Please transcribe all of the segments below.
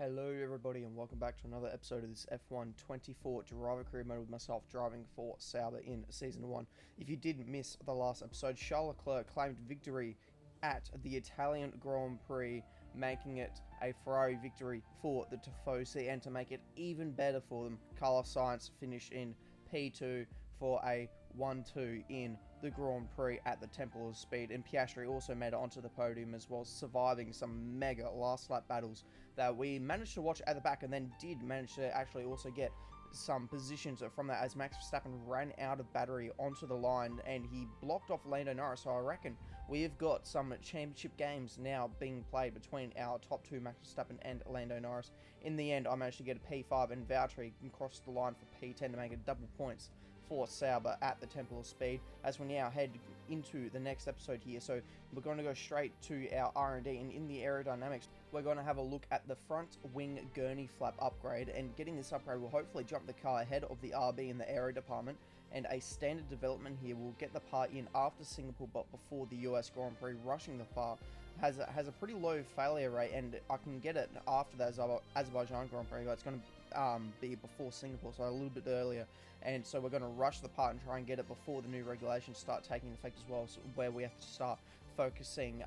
Hello everybody and welcome back to another episode of this F1 24 driver career mode with myself driving for Sauber in Season 1. If you did miss the last episode, Charles Leclerc claimed victory at the Italian Grand Prix, making it a Ferrari victory for the Tifosi, and to make it even better for them, Carlos Sainz finished in P2 for a 1-2 in the Grand Prix at the Temple of Speed, and Piastri also made it onto the podium as well, surviving some mega last lap battles that we managed to watch at the back, and then did manage to actually also get some positions from that as Max Verstappen ran out of battery onto the line and he blocked off Lando Norris. So I reckon we've got some championship games now being played between our top two, Max Verstappen and Lando Norris. In the end, I managed to get a P5 and Valtteri crossed the line for P10 to make it double points for Sauber at the Temple of Speed, as we now head into the next episode here. So we're going to go straight to our R&D, and in the aerodynamics we're going to have a look at the front wing gurney flap upgrade, and getting this upgrade will hopefully jump the car ahead of the RB in the aero department. And a standard development here will get the part in after Singapore but before the US Grand Prix. Rushing the part has a pretty low failure rate, and I can get it after the Azerbaijan Grand Prix, but it's going to be before Singapore, so a little bit earlier. And so we're going to rush the part and try and get it before the new regulations start taking effect as well, so where we have to start focusing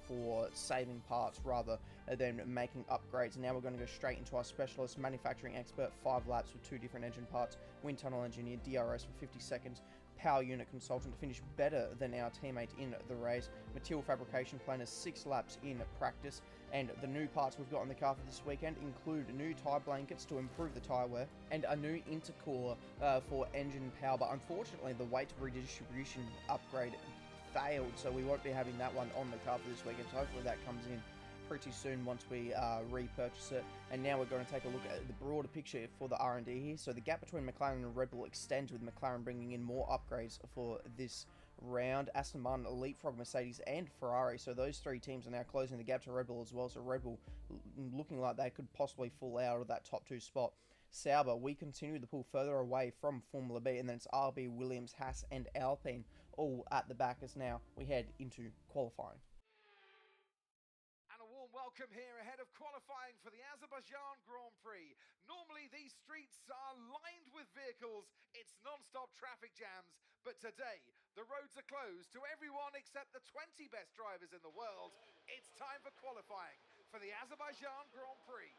for saving parts rather than making upgrades. And now we're going to go straight into our specialist manufacturing expert, 5 laps with 2 different engine parts, wind tunnel engineer, DRS for 50 seconds, power unit consultant to finish better than our teammate in the race, material fabrication planner, 6 laps in practice. And the new parts we've got on the car for this weekend include new tyre blankets to improve the tyre wear and a new intercooler for engine power, but unfortunately the weight redistribution upgrade failed, so we won't be having that one on the car for this weekend. So hopefully that comes in pretty soon once we repurchase it. And now we're going to take a look at the broader picture for the R&D here. So the gap between McLaren and Red Bull extends, with McLaren bringing in more upgrades for this round. Aston Martin, Leapfrog, Mercedes and Ferrari, so those 3 teams are now closing the gap to Red Bull as well, so Red Bull looking like they could possibly fall out of that top 2 spot. Sauber, we continue to pull further away from Formula B, and then it's RB, Williams, Haas and Alpine all at the back as now we head into qualifying. And a warm welcome here ahead of qualifying for the Azerbaijan Grand Prix. Normally these streets are lined with vehicles, it's non-stop traffic jams, but today the roads are closed to everyone except the 20 best drivers in the world. It's time for qualifying for the Azerbaijan Grand Prix.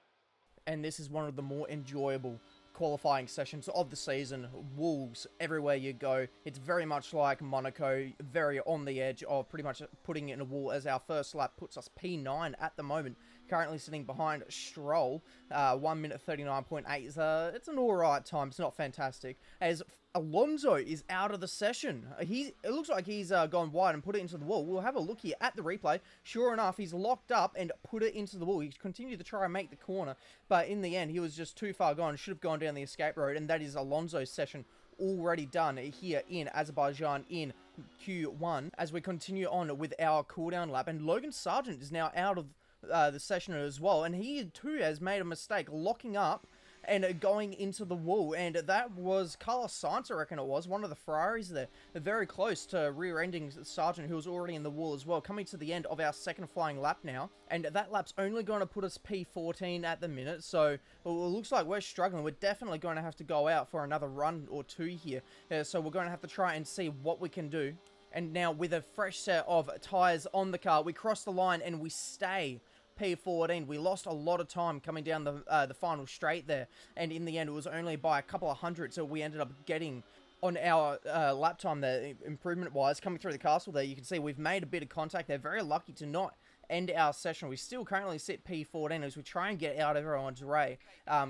And this is one of the more enjoyable qualifying sessions of the season. Wolves everywhere you go. It's very much like Monaco, very on the edge of pretty much putting it in a wall, as our first lap puts us P9 at the moment, currently sitting behind Stroll. 1 minute 39.8 it's an alright time, it's not fantastic, as Alonso is out of the session. It looks like he's gone wide and put it into the wall. We'll have a look here at the replay. Sure enough, he's locked up and put it into the wall. He continued to try and make the corner, but in the end, he was just too far gone. Should have gone down the escape road, and that is Alonso's session already done here in Azerbaijan in Q1. As we continue on with our cooldown lap, and Logan Sargent is now out of the session as well, and he too has made a mistake locking up and going into the wall, and that was Carlos Sainz, I reckon it was, one of the Ferraris there. They're very close to rear-ending Sargent, who was already in the wall as well, coming to the end of our second flying lap now, and that lap's only going to put us P14 at the minute, so it looks like we're struggling. We're definitely going to have to go out for another run or 2 here, so we're going to have to try and see what we can do. And now with a fresh set of tyres on the car, we cross the line and we stay P14. We lost a lot of time coming down the final straight there, and in the end it was only by a couple of hundred, so we ended up getting on our lap time there, improvement wise. Coming through the castle there, you can see we've made a bit of contact. They're very lucky to not end our session. We still currently sit P14 as we try and get out of everyone's way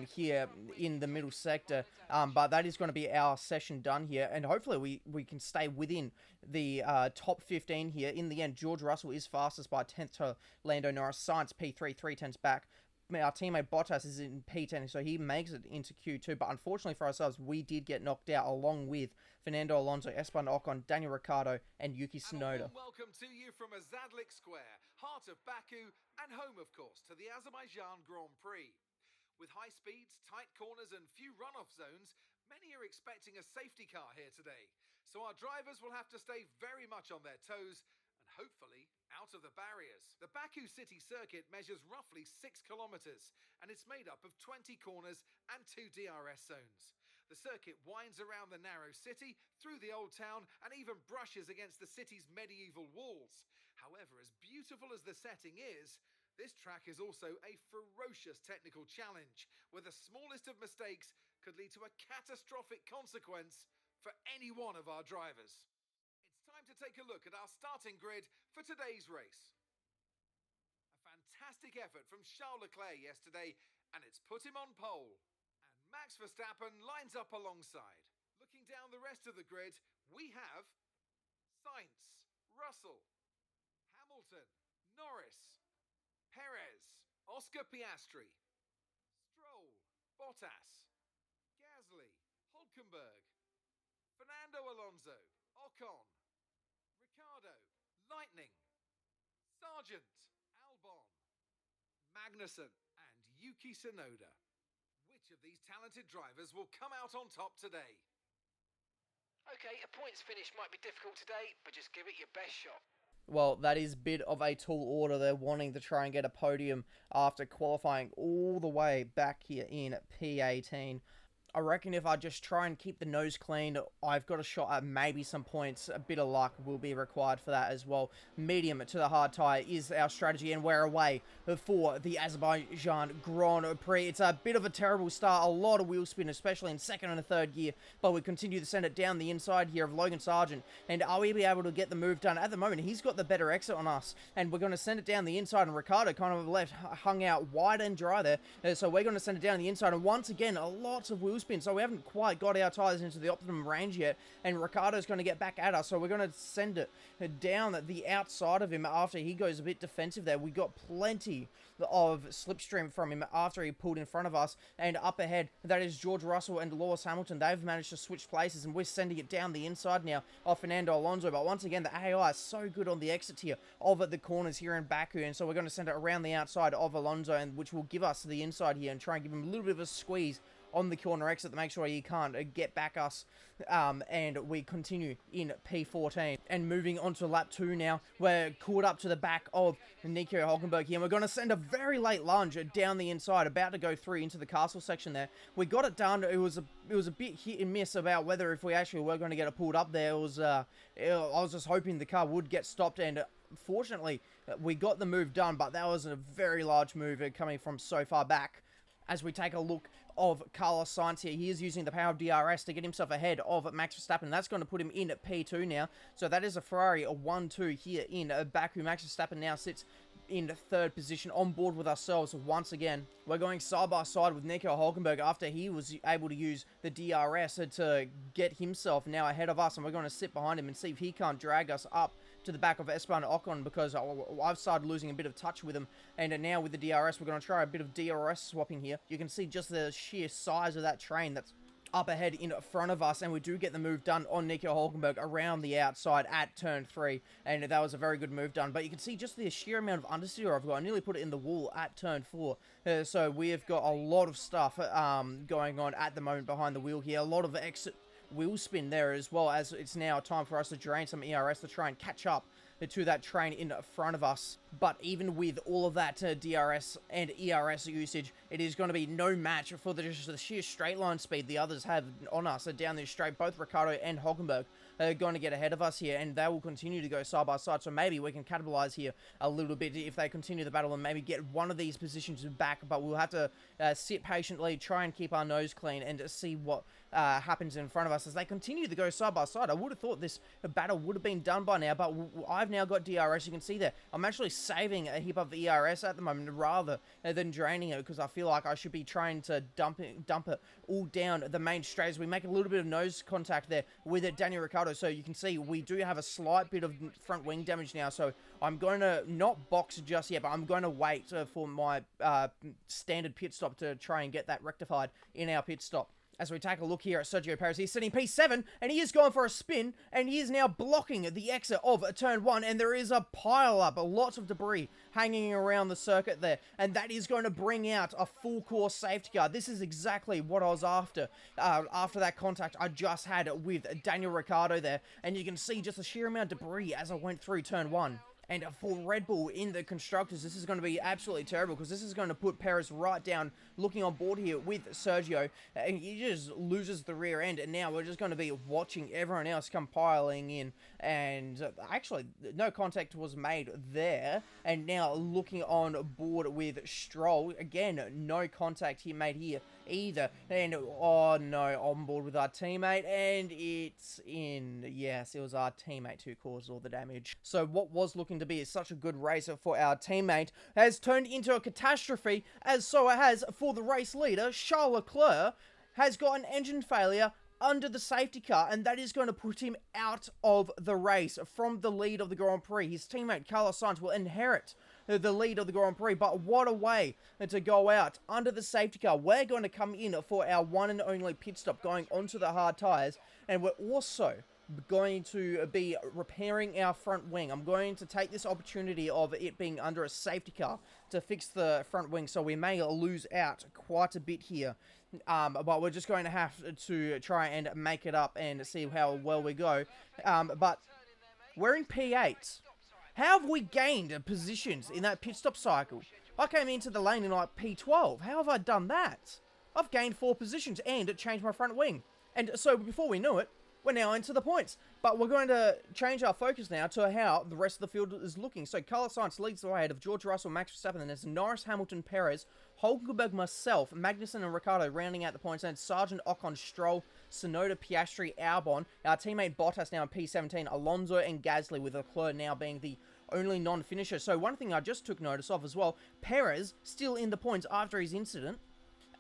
here in the middle sector, but that is going to be our session done here, and hopefully we can stay within the top 15 here. In the end, George Russell is fastest by 10th to Lando Norris. Sainz P3, 3/10 back. Our teammate Bottas is in P10, so he makes it into Q2, but unfortunately for ourselves, we did get knocked out along with Fernando Alonso, Esteban Ocon, Daniel Ricciardo, and Yuki Tsunoda. And a warm welcome to you from Azadlik Square, heart of Baku, and home, of course, to the Azerbaijan Grand Prix. With high speeds, tight corners, and few runoff zones, many are expecting a safety car here today. So our drivers will have to stay very much on their toes and hopefully out of the barriers. The Baku City circuit measures roughly 6 kilometers, and it's made up of 20 corners and 2 DRS zones. The circuit winds around the narrow city, through the old town, and even brushes against the city's medieval walls. However, as beautiful as the setting is, this track is also a ferocious technical challenge, where the smallest of mistakes could lead to a catastrophic consequence for any one of our drivers. It's time to take a look at our starting grid for today's race. A fantastic effort from Charles Leclerc yesterday, and it's put him on pole. And Max Verstappen lines up alongside. Looking down the rest of the grid, we have Sainz, Russell, Hamilton, Norris, Perez, Oscar Piastri, Stroll, Bottas, Gasly, Hulkenberg, Fernando Alonso, Ocon, Ricciardo, Lightning, Sargent, Albon, Magnussen, and Yuki Tsunoda. Which of these talented drivers will come out on top today? Okay, a points finish might be difficult today, but just give it your best shot. Well, that is a bit of a tall order. They're wanting to try and get a podium after qualifying all the way back here in P18. I reckon if I just try and keep the nose clean, I've got a shot at maybe some points. A bit of luck will be required for that as well. Medium to the hard tyre is our strategy, and we're away for the Azerbaijan Grand Prix. It's a bit of a terrible start, a lot of wheel spin, especially in second and third gear, but we continue to send it down the inside here of Logan Sargent, and are we be able to get the move done? At the moment, he's got the better exit on us, and we're going to send it down the inside, and Ricciardo kind of left, hung out wide and dry there, so we're going to send it down the inside, and once again, a lot of wheel spin, so we haven't quite got our tyres into the optimum range yet, and Ricciardo's going to get back at us, so we're going to send it down the outside of him after he goes a bit defensive there. We got plenty of slipstream from him after he pulled in front of us, and up ahead, that is George Russell and Lewis Hamilton. They've managed to switch places, and we're sending it down the inside now of Fernando Alonso, but once again, the AI is so good on the exit here of the corners here in Baku, and so we're going to send it around the outside of Alonso, and which will give us the inside here and try and give him a little bit of a squeeze on the corner exit to make sure he can't get back us, and we continue in P14. And moving on to lap 2 now, we're caught up to the back of Nico Hulkenberg here, and we're going to send a very late lunge down the inside, about to go through into the castle section there. We got it done. It was a bit hit and miss about whether if we actually were going to get it pulled up there. I was just hoping the car would get stopped, and fortunately we got the move done, but that was a very large move coming from so far back. As we take a look of Carlos Sainz here, he is using the power of DRS to get himself ahead of Max Verstappen. That's going to put him in at P2 now. So that is a Ferrari, a 1-2 here in Baku. Max Verstappen now sits in third position on board with ourselves once again. We're going side by side with Nico Hulkenberg after he was able to use the DRS to get himself now ahead of us, and we're going to sit behind him and see if he can't drag us up to the back of Esteban Ocon, because I've started losing a bit of touch with him, and now with the DRS we're going to try a bit of DRS swapping here. You can see just the sheer size of that train that's up ahead in front of us, and we do get the move done on Nico Hulkenberg around the outside at turn 3, and that was a very good move done. But you can see just the sheer amount of understeer I've got. I nearly put it in the wall at turn 4, so we have got a lot of stuff going on at the moment behind the wheel here. A lot of exit wheel spin there, as well as it's now time for us to drain some ERS to try and catch up to that train in front of us. But even with all of that DRS and ERS usage, it is going to be no match for the sheer straight line speed the others have on us down this straight. Both Ricciardo and Hulkenberg are going to get ahead of us here, and they will continue to go side by side, so maybe we can capitalize here a little bit if they continue the battle and maybe get one of these positions back. But we'll have to sit patiently, try and keep our nose clean, and see what happens in front of us as they continue to go side by side. I would have thought this battle would have been done by now, but I've now got DRS. You can see there I'm actually saving a heap of ERS at the moment rather than draining it, because I feel like I should be trying to dump it all down the main straight as we make a little bit of nose contact there with Daniel Ricciardo. So you can see we do have a slight bit of front wing damage now, so I'm going to not box just yet, but I'm going to wait for my standard pit stop to try and get that rectified in our pit stop. As we take a look here at Sergio Perez, he's sitting P7, and he is going for a spin, and he is now blocking the exit of turn 1, and there is a pile up, lots of debris hanging around the circuit there, and that is going to bring out a full course safety car. This is exactly what I was after that contact I just had with Daniel Ricciardo there, and you can see just the sheer amount of debris as I went through turn 1. And for Red Bull in the Constructors, this is going to be absolutely terrible because this is going to put Perez right down, looking on board here with Sergio. And he just loses the rear end. And now we're just going to be watching everyone else come piling in. And actually, no contact was made there. And now looking on board with Stroll. Again, no contact he made here either. And, oh no, on board with our teammate. And it's in. Yes, it was our teammate who caused all the damage. So what was looking to be such a good race for our teammate has turned into a catastrophe, as so it has for the race leader. Charles Leclerc has got an engine failure under the safety car, and that is going to put him out of the race from the lead of the Grand Prix. His teammate Carlos Sainz will inherit the lead of the Grand Prix, but what a way to go out under the safety car. We're going to come in for our one and only pit stop going onto the hard tyres, and we're also going to be repairing our front wing. I'm going to take this opportunity of it being under a safety car to fix the front wing, so we may lose out quite a bit here. But we're just going to have to try and make it up and see how well we go. But we're in P8. How have we gained positions in that pit stop cycle? I came into the lane in like P12. How have I done that? I've gained 4 positions and changed my front wing. And so before we knew it, we're now into the points. But we're going to change our focus now to how the rest of the field is looking. So Carlos Sainz leads the way ahead of George Russell, Max Verstappen, then there's Norris, Hamilton, Perez, Hulkenberg, myself, Magnussen and Ricciardo rounding out the points, and Sargent, Ocon, Stroll, Tsunoda, Piastri, Albon. Our teammate Bottas now in P17, Alonso and Gasly, with Leclerc now being the only non-finisher. So one thing I just took notice of as well, Perez still in the points after his incident,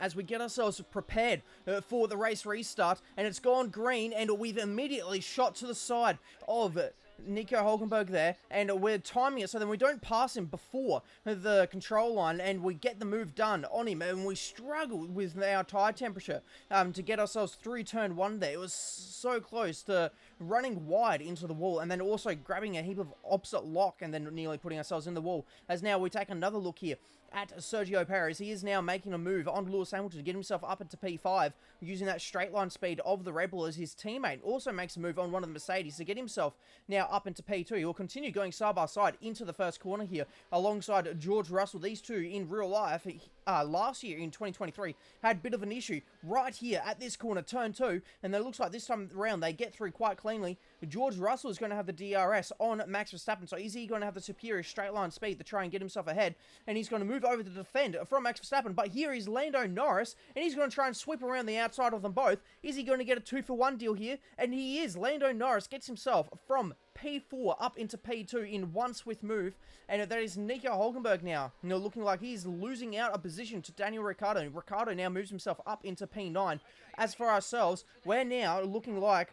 as we get ourselves prepared for the race restart, and it's gone green, and we've immediately shot to the side of Nico Hulkenberg there, and we're timing it so then we don't pass him before the control line, and we get the move done on him, and we struggle with our tyre temperature to get ourselves through turn 1 there. It was so close to running wide into the wall, and then also grabbing a heap of opposite lock, and then nearly putting ourselves in the wall. As now we take another look here at Sergio Perez. He is now making a move on Lewis Hamilton to get himself up into P5, using that straight line speed of the Red Bull, as his teammate also makes a move on one of the Mercedes to get himself now up into P2. He will continue going side by side into the first corner here alongside George Russell. These two in real life, last year in 2023, had a bit of an issue right here at this corner, turn 2, and it looks like this time around they get through quite cleanly. George Russell is going to have the DRS on Max Verstappen, so is he going to have the superior straight line speed to try and get himself ahead, and he's going to move over to defend from Max Verstappen. But here is Lando Norris, and he's going to try and sweep around the outside of them both. Is he going to get a 2-for-1 deal here? And he is. Lando Norris gets himself from P4 up into P2 in one swift move, and that is Nico Hulkenberg now. Looking like he's losing out a position to Daniel Ricciardo. Ricciardo now moves himself up into P9. As for ourselves, we're now looking like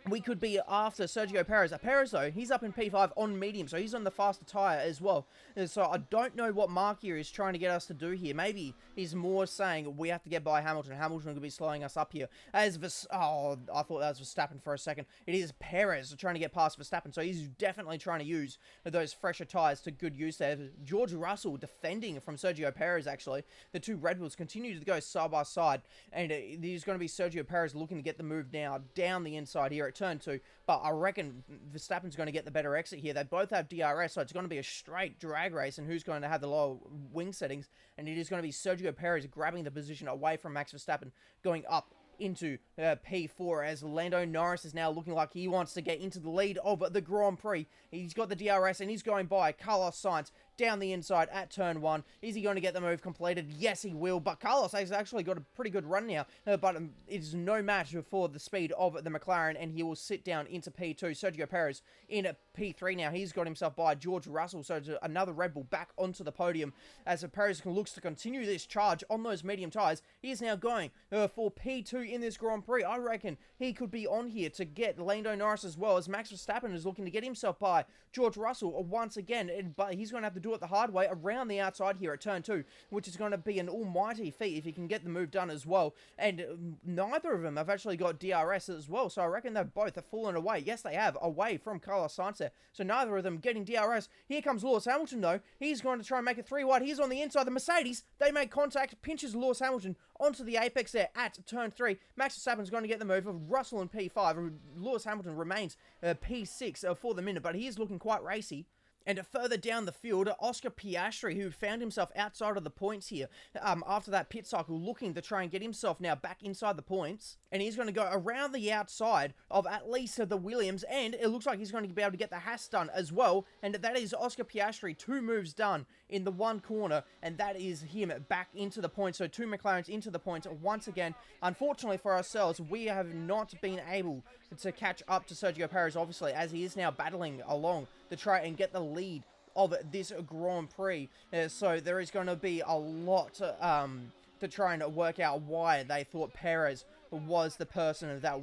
we could be after Sergio Perez. Perez, though, he's up in P5 on medium, so he's on the faster tyre as well. And so I don't know what Mark here is trying to get us to do here. Maybe he's more saying we have to get by Hamilton. Hamilton could be slowing us up here. As I thought that was Verstappen for a second. It is Perez trying to get past Verstappen, so he's definitely trying to use those fresher tyres to good use there. George Russell defending from Sergio Perez, actually. The two Red Bulls continue to go side by side, and there's going to be Sergio Perez looking to get the move now down the inside here at turn 2, but I reckon Verstappen's going to get the better exit here. They both have DRS, so it's going to be a straight drag race, and who's going to have the lower wing settings, and it is going to be Sergio Perez grabbing the position away from Max Verstappen, going up into P4, as Lando Norris is now looking like he wants to get into the lead of the Grand Prix. He's got the DRS, and he's going by Carlos Sainz down the inside at turn 1. Is he going to get the move completed? Yes, he will, but Carlos has actually got a pretty good run now, but it is no match for the speed of the McLaren, and he will sit down into P2. Sergio Perez in P3 now. He's got himself by George Russell, so another Red Bull back onto the podium, as Perez looks to continue this charge on those medium tyres. He is now going for P2 in this Grand Prix. I reckon he could be on here to get Lando Norris, as well as Max Verstappen is looking to get himself by George Russell once again, but he's going to have to do it the hard way around the outside here at turn 2, which is going to be an almighty feat if he can get the move done as well. And neither of them have actually got DRS as well, so I reckon they've both have fallen away. Yes, they have, away from Carlos Sainz there, so neither of them getting DRS. Here comes Lewis Hamilton, though. He's going to try and make it 3 wide. He's on the inside. The Mercedes, they make contact, pinches Lewis Hamilton onto the apex there at turn 3. Max Verstappen's going to get the move of Russell in P5. Lewis Hamilton remains P6 for the minute, but he is looking quite racy And further down the field, Oscar Piastri, who found himself outside of the points here after that pit cycle, looking to try and get himself now back inside the points. And he's going to go around the outside of at least the Williams, and it looks like he's going to be able to get the Haas done as well. And that is Oscar Piastri, 2 moves done in the one corner, and that is him back into the points. So 2 McLarens into the points once again. Unfortunately for ourselves, we have not been able to catch up to Sergio Perez, obviously, as he is now battling along to try and get the lead of this Grand Prix. So there is going to be a lot to try and work out why they thought Perez was the person that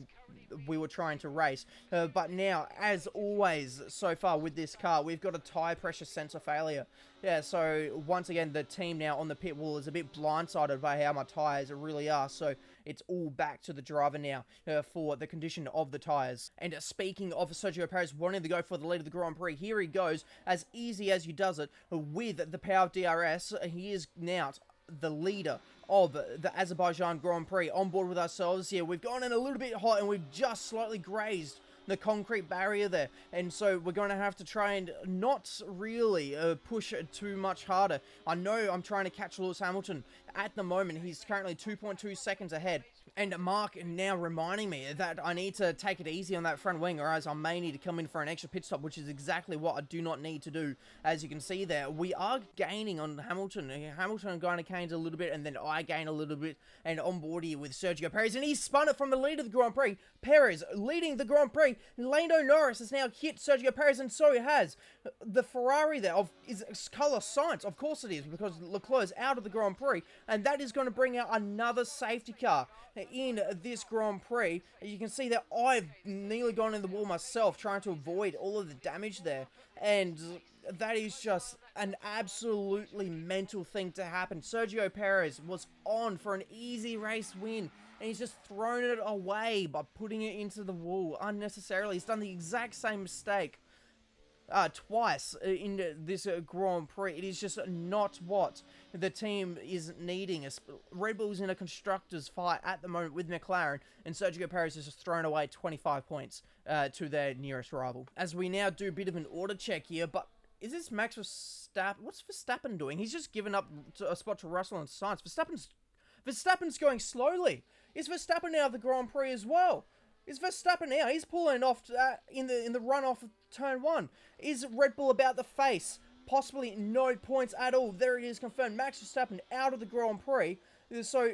we were trying to race. But now, as always, so far with this car, we've got a tyre pressure sensor failure. Yeah, so once again, the team now on the pit wall is a bit blindsided by how my tyres really are. So it's all back to the driver now for the condition of the tyres. And speaking of Sergio Perez wanting to go for the lead of the Grand Prix, here he goes, as easy as he does it, with the power of DRS. He is now the leader of the Azerbaijan Grand Prix on board with ourselves here. We've gone in a little bit hot and we've just slightly grazed the concrete barrier there, and so we're going to have to try and not really push it too much harder. I know I'm trying to catch Lewis Hamilton at the moment. He's currently 2.2 seconds ahead, and Mark now reminding me that I need to take it easy on that front wing, or else I may need to come in for an extra pit stop, which is exactly what I do not need to do. As you can see there, we are gaining on Hamilton. Hamilton going to gain a little bit, and then I gain a little bit, and on board here with Sergio Perez, and he's spun it from the lead of the Grand Prix. Perez leading the Grand Prix. Lando Norris has now hit Sergio Perez, and so has the Ferrari there is Carlos Sainz. Of course it is, because Leclerc is out of the Grand Prix, and that is going to bring out another safety car in this Grand Prix. You can see that I've nearly gone in the wall myself, trying to avoid all of the damage there, and that is just an absolutely mental thing to happen. Sergio Perez was on for an easy race win, and he's just thrown it away by putting it into the wall unnecessarily. He's done the exact same mistake twice in this Grand Prix. It is just not what the team is needing. Red Bull's in a constructors fight at the moment with McLaren, and Sergio Perez has just thrown away 25 points to their nearest rival. As we now do a bit of an order check here, but is this Max Verstappen? What's Verstappen doing? He's just given up a spot to Russell and Sainz. Verstappen's going slowly. Is Verstappen now the Grand Prix as well? Is Verstappen now? He's pulling off in the runoff of turn 1. Is Red Bull about the face? Possibly no points at all. There it is confirmed. Max Verstappen out of the Grand Prix. So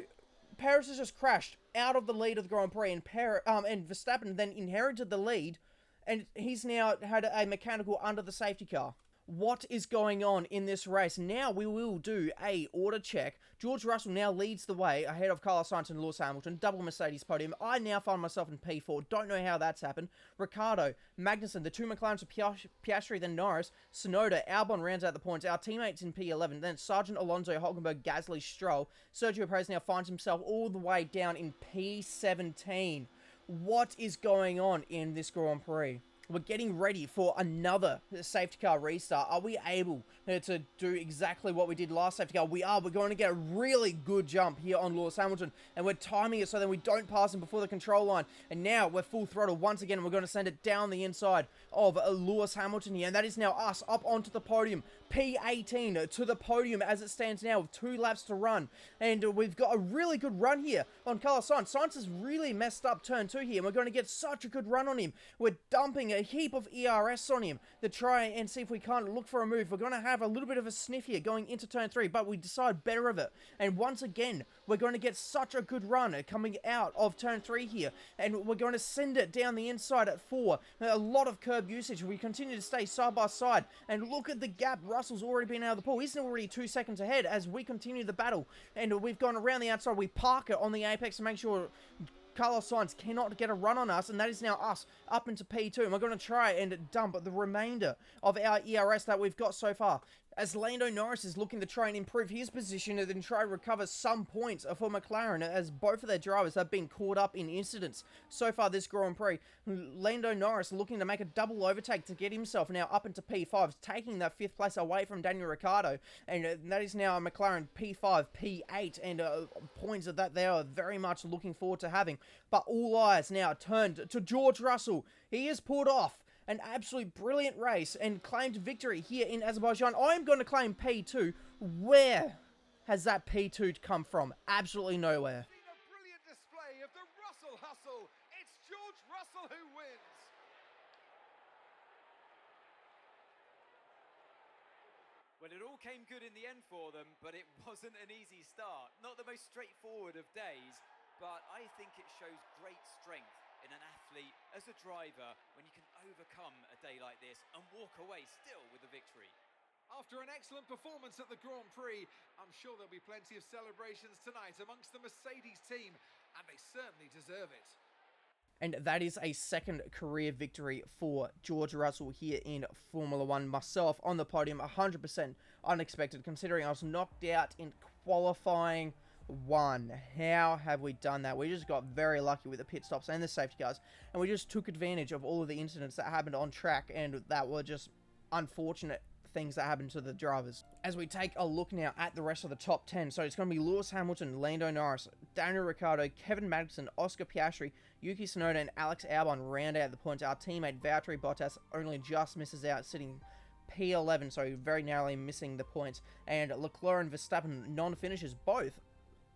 Perez has just crashed out of the lead of the Grand Prix, and Verstappen then inherited the lead, and he's now had a mechanical under the safety car. What is going on in this race? Now we will do a order check. George Russell now leads the way ahead of Carlos Sainz and Lewis Hamilton. Double Mercedes podium. I now find myself in P4. Don't know how that's happened. Ricciardo, Magnussen, the 2 McLarens of Piastri, then Norris. Sonoda, Albon rounds out the points. Our teammates in P11. Then Sargent, Alonso, Hulkenberg, Gasly, Stroll. Sergio Perez now finds himself all the way down in P17. What is going on in this Grand Prix? We're getting ready for another safety car restart. Are we able to do exactly what we did last safety car? We are. We're going to get a really good jump here on Lewis Hamilton, and we're timing it so that we don't pass him before the control line. And now we're full throttle once again. We're going to send it down the inside of Lewis Hamilton here, and that is now us up onto the podium. P18 to the podium as it stands now with 2 laps to run, and we've got a really good run here on Carlos Sainz. Sainz has really messed up turn 2 here, and we're going to get such a good run on him. We're dumping a heap of ERS on him to try and see if we can't look for a move. We're going to have a little bit of a sniff here going into turn 3, but we decide better of it, and once again we're going to get such a good run coming out of turn 3 here, and we're going to send it down the inside at 4. A lot of curb usage. We continue to stay side by side, and look at the gap. Russell's already been out of the pool. He's already 2 seconds ahead as we continue the battle, and we've gone around the outside. We park it on the apex to make sure Carlos Sainz cannot get a run on us, and that is now us up into P2, and we're going to try and dump the remainder of our ERS that we've got so far, as Lando Norris is looking to try and improve his position and then try and recover some points for McLaren, as both of their drivers have been caught up in incidents so far this Grand Prix. Lando Norris looking to make a double overtake to get himself now up into P5, taking that 5th place away from Daniel Ricciardo, and that is now a McLaren P5, P8, and points that they are very much looking forward to having. But all eyes now turned to George Russell. He has pulled off an absolute brilliant race and claimed victory here in Azerbaijan. I'm going to claim P2. Where has that P2 come from? Absolutely nowhere. A brilliant display of the Russell hustle. It's George Russell who wins. Well, it all came good in the end for them, but it wasn't an easy start. Not the most straightforward of days, but I think it shows great strength in an athlete as a driver when you can overcome a day like this and walk away still with a victory. After an excellent performance at the Grand Prix, I'm sure there'll be plenty of celebrations tonight amongst the Mercedes team, and they certainly deserve it. And that is a second career victory for George Russell here in Formula One. Myself on the podium, 100% unexpected, considering I was knocked out in qualifying one. How have we done that? We just got very lucky with the pit stops and the safety cars, and we just took advantage of all of the incidents that happened on track, and that were just unfortunate things that happened to the drivers. As we take a look now at the rest of the top 10, so it's going to be Lewis Hamilton, Lando Norris, Daniel Ricciardo, Kevin Magnussen, Oscar Piastri, Yuki Tsunoda, and Alex Albon round out the points. Our teammate Valtteri Bottas only just misses out, sitting P11, so very narrowly missing the points. And Leclerc and Verstappen, non-finishers, both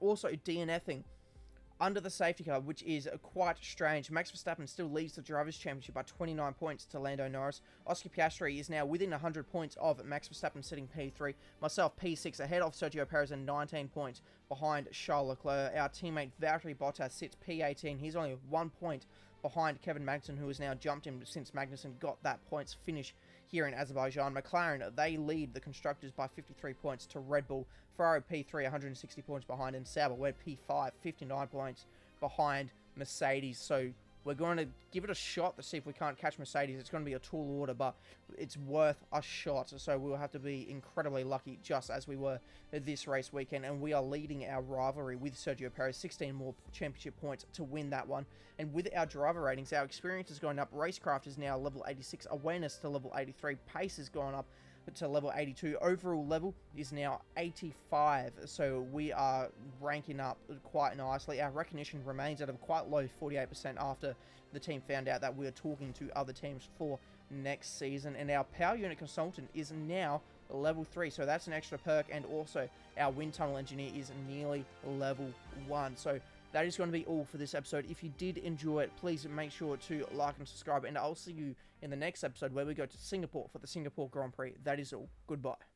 also DNFing under the safety car, which is quite strange. Max Verstappen still leads the Drivers' Championship by 29 points to Lando Norris. Oscar Piastri is now within 100 points of Max Verstappen, sitting P3. Myself, P6, ahead of Sergio Perez and 19 points behind Charles Leclerc. Our teammate Valtteri Bottas sits P18. He's only 1 point behind Kevin Magnussen, who has now jumped him since Magnussen got that points finish here in Azerbaijan. McLaren, they lead the constructors by 53 points to Red Bull. Ferrari P3, 160 points behind, and Sauber, we're P5, 59 points behind Mercedes. So we're going to give it a shot to see if we can't catch Mercedes. It's going to be a tall order, but it's worth a shot. So we'll have to be incredibly lucky, just as we were this race weekend. And we are leading our rivalry with Sergio Perez, 16 more championship points to win that one. And with our driver ratings, our experience is going up. Racecraft is now level 86, awareness to level 83, pace is going up to level 82. Overall level is now 85, so we are ranking up quite nicely. Our recognition remains at a quite low 48% after the team found out that we are talking to other teams for next season. And our power unit consultant is now level 3, so that's an extra perk. And also our wind tunnel engineer is nearly level 1. So that is going to be all for this episode. If you did enjoy it, please make sure to like and subscribe, and I'll see you in the next episode where we go to Singapore for the Singapore Grand Prix. That is all. Goodbye.